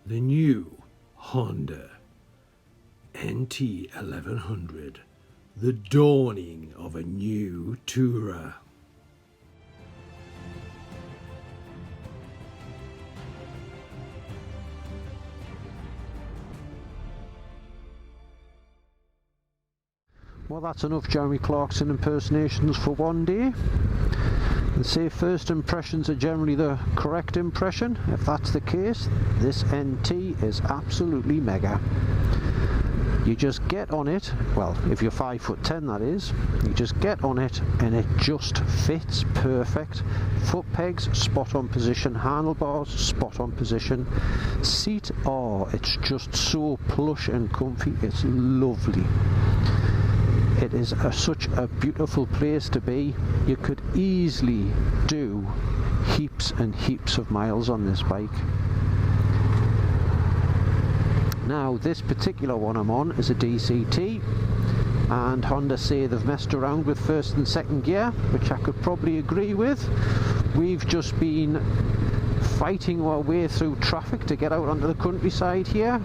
The new Honda NT1100, the dawning of a new tourer. Well, that's enough Jeremy Clarkson impersonations for one day. And say first impressions are generally the correct impression. If that's the case, this NT is absolutely mega. You just get on it, well, if you're 5'10", that is, you just get on it and it just fits perfect. Foot pegs, spot on position, handlebars, spot on position. Seat, oh, it's just so plush and comfy, it's lovely. It is such a beautiful place to be. You could easily do heaps and heaps of miles on this bike. Now this particular one I'm on is a DCT, and Honda say they've messed around with first and second gear, which I could probably agree with. We've just been fighting our way through traffic to get out onto the countryside here,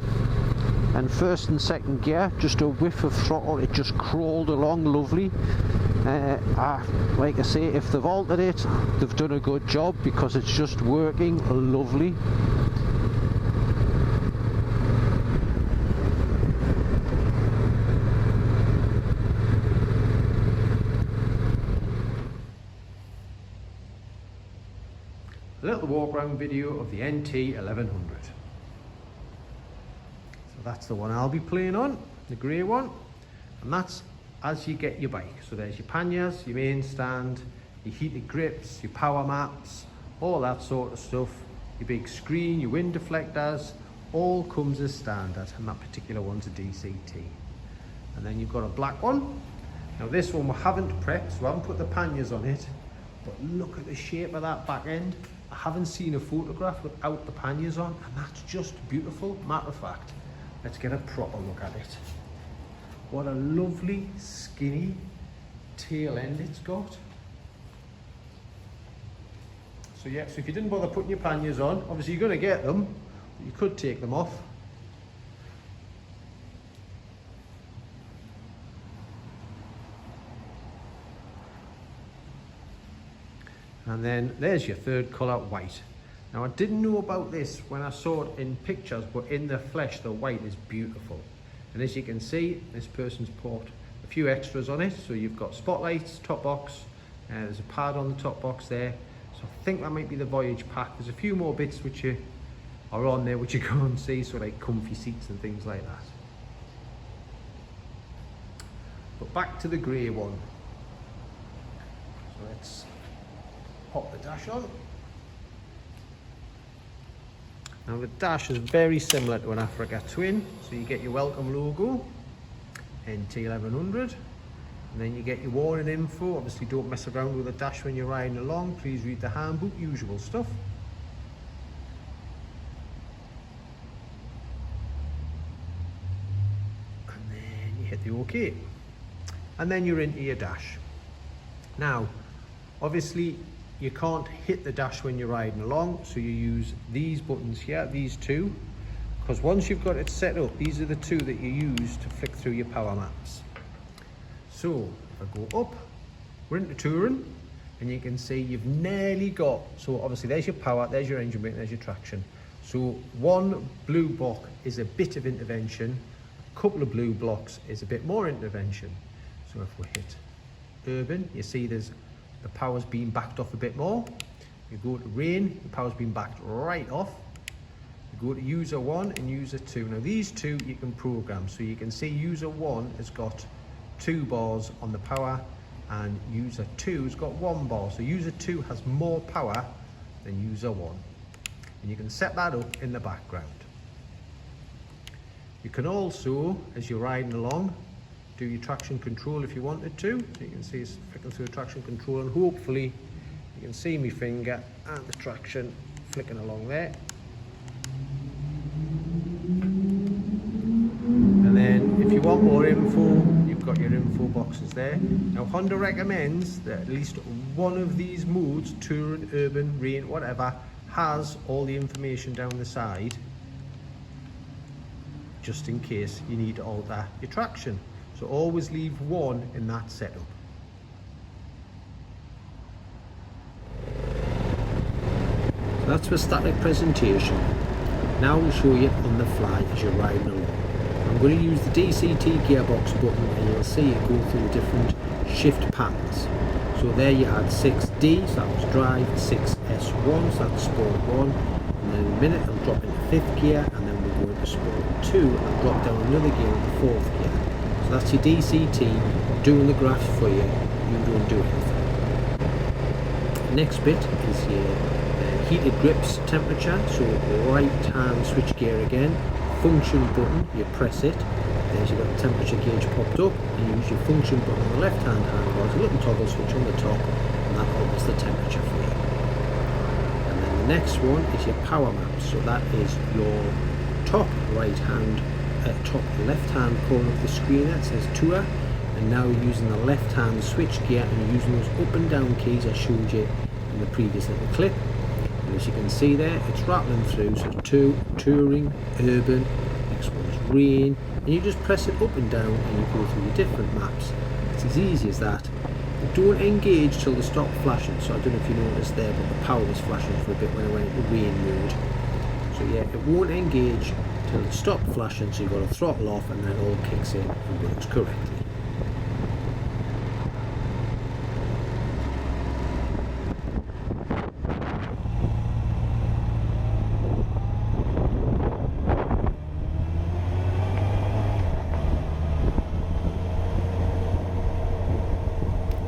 and first and second gear, just a whiff of throttle, it just crawled along lovely. Like I say, if they've altered it, they've done a good job, because it's just working lovely. A little walk around video of the NT1100. So that's the one I'll be playing on, the grey one, and that's as you get your bike. So there's your panniers, your main stand, your heated grips, your power mats, all that sort of stuff, your big screen, your wind deflectors, all comes as standard, and that particular one's a DCT. And then you've got a black one. Now this one we haven't prepped, so I haven't put the panniers on it, but look at the shape of that back end. I haven't seen a photograph without the panniers on, and that's just beautiful. Matter of fact, let's get a proper look at it. What a lovely skinny tail end it's got. So yeah, so if you didn't bother putting your panniers on, obviously you're going to get them, but you could take them off. And then there's your third colour, white. Now I didn't know about this when I saw it in pictures, but in the flesh the white is beautiful. And as you can see, this person's put a few extras on it. So you've got spotlights, top box, there's a pad on the top box there. So I think that might be the Voyage pack. There's a few more bits which are on there which you can't see, so like comfy seats and things like that. But back to the grey one. So let's pop the dash on. Now the dash is very similar to an Africa Twin, so you get your welcome logo, NT1100, and then you get your warning info. Obviously don't mess around with the dash when you're riding along, please read the handbook, usual stuff. And then you hit the OK. And then you're into your dash. Now, obviously you can't hit the dash when you're riding along, so you use these buttons here, these two, because once you've got it set up, these are the two that you use to flick through your power maps. So if I go up, we're into touring, and you can see you've nearly got, so obviously there's your power, there's your engine brake, there's your traction. So one blue block is a bit of intervention, a couple of blue blocks is a bit more intervention. So if we hit urban, you see there's the power's being backed off a bit more. You go to rain, the power's been backed right off. You go to user 1 and user 2. Now these two you can program, so you can see user 1 has got 2 bars on the power and user 2 has got 1 bar. So user 2 has more power than user 1. And you can set that up in the background. You can also, as you're riding along, do your traction control if you wanted to. So you can see it's flicking through the traction control, and hopefully you can see my finger and the traction flicking along there. And then if you want more info, you've got your info boxes there. Now Honda recommends that at least one of these modes, touring, urban, rain, whatever, has all the information down the side just in case you need to alter your traction. So always leave one in that setup. So that's for static presentation. Now we'll show you on the fly as you're riding along. I'm going to use the DCT gearbox button and you'll see it go through different shift patterns. So there you had 6D, so that was drive, 6S1, so that's sport 1, and then in a minute I'll drop into 5th gear, and then we'll go into sport 2 and drop down another gear into 4th gear. So that's your DCT doing the graphs for you, you don't do anything. The next bit is your heated grips temperature, so right hand switch gear again, function button, you press it, there's you've got the temperature gauge popped up, and you use your function button on the left hand handbar, there's a little toggle switch on the top, and that alters the temperature for you. And then the next one is your power map, so that is your top right hand, top left hand corner of the screen that says tour, and now you're using the left hand switch gear and you're using those up and down keys I showed you in the previous little clip. And as you can see there, it's rattling through, so touring, urban, next one's rain, and you just press it up and down and you go through the different maps. It's as easy as that. But don't engage till they stop flashing, so I don't know if you noticed there, but the power was flashing for a bit when I went into rain mode. So yeah, it won't engage till it stops flashing, so you've got to throttle off and then it all kicks in and works correctly.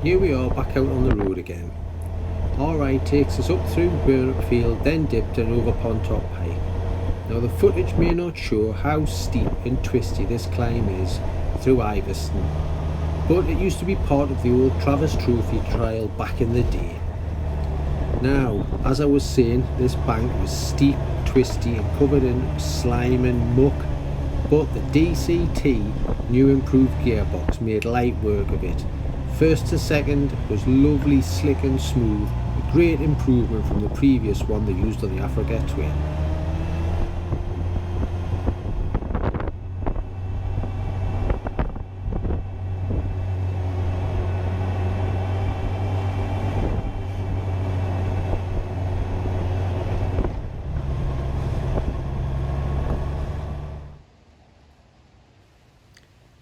Here we are back out on the road again. Our ride takes us up through Burnup Field, then dipped and over Pontop Pike. Now the footage may not show how steep and twisty this climb is through Iverston, but it used to be part of the old Travers Trophy trial back in the day. Now, as I was saying, this bank was steep, twisty and covered in slime and muck, but the DCT new improved gearbox made light work of it. First to second was lovely, slick and smooth, a great improvement from the previous one they used on the Africa Twin.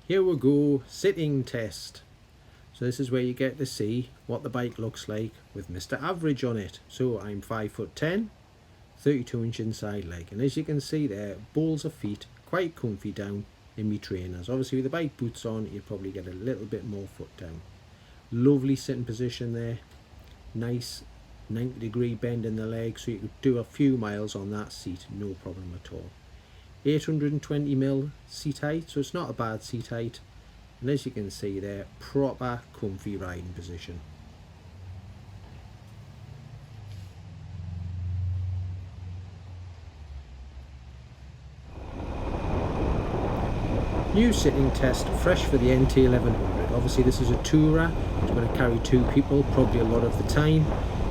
Here we go, sitting test. So this is where you get to see what the bike looks like with Mr. Average on it. So I'm 5'10", 32-inch inside leg, and as you can see there, balls of feet, quite comfy down in my trainers. Obviously with the bike boots on, you'd probably get a little bit more foot down. Lovely sitting position there, nice 90-degree bend in the leg, so you could do a few miles on that seat, no problem at all. 820mm seat height, so it's not a bad seat height. And as you can see there, proper comfy riding position. New sitting test, fresh for the NT1100. Obviously this is a tourer, it's going to carry 2 people probably a lot of the time.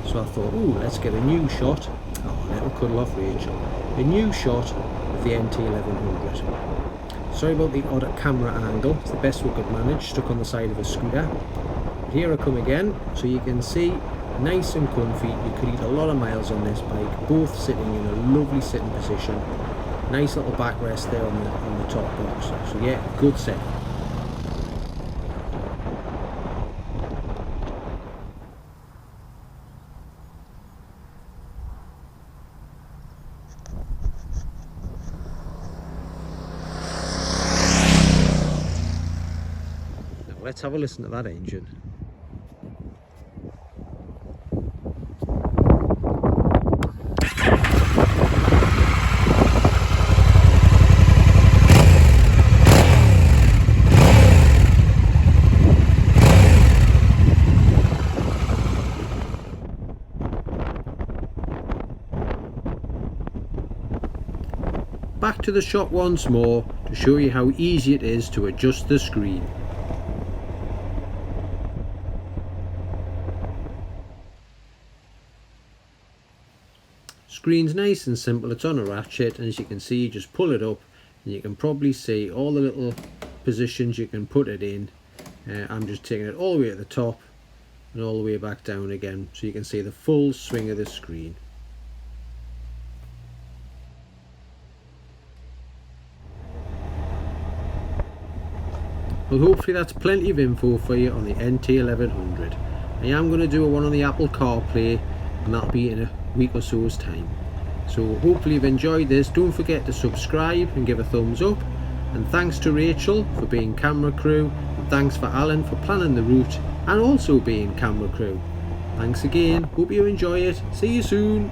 So I thought, ooh, let's get a new shot. Oh, little cuddle off Rachel. A new shot of the NT1100. Sorry about the odd camera angle, it's the best we could manage, stuck on the side of a scooter. But here I come again, so you can see, nice and comfy, you could eat a lot of miles on this bike, both sitting in a lovely sitting position. Nice little backrest there on the top box, so yeah, good set. Let's have a listen to that engine. Back to the shot once more to show you how easy it is to adjust the screen. Screen's nice and simple, it's on a ratchet, and as you can see, you just pull it up, and you can probably see all the little positions you can put it in. I'm just taking it all the way at the top and all the way back down again, so you can see the full swing of the screen. Well, hopefully that's plenty of info for you on the NT1100. I am going to do one on the Apple CarPlay, and that'll be in a week or so's time. So hopefully you've enjoyed this. Don't forget to subscribe and give a thumbs up. And thanks to Rachel for being camera crew, and thanks for Alan for planning the route and also being camera crew. Thanks again, hope you enjoy it. See you soon.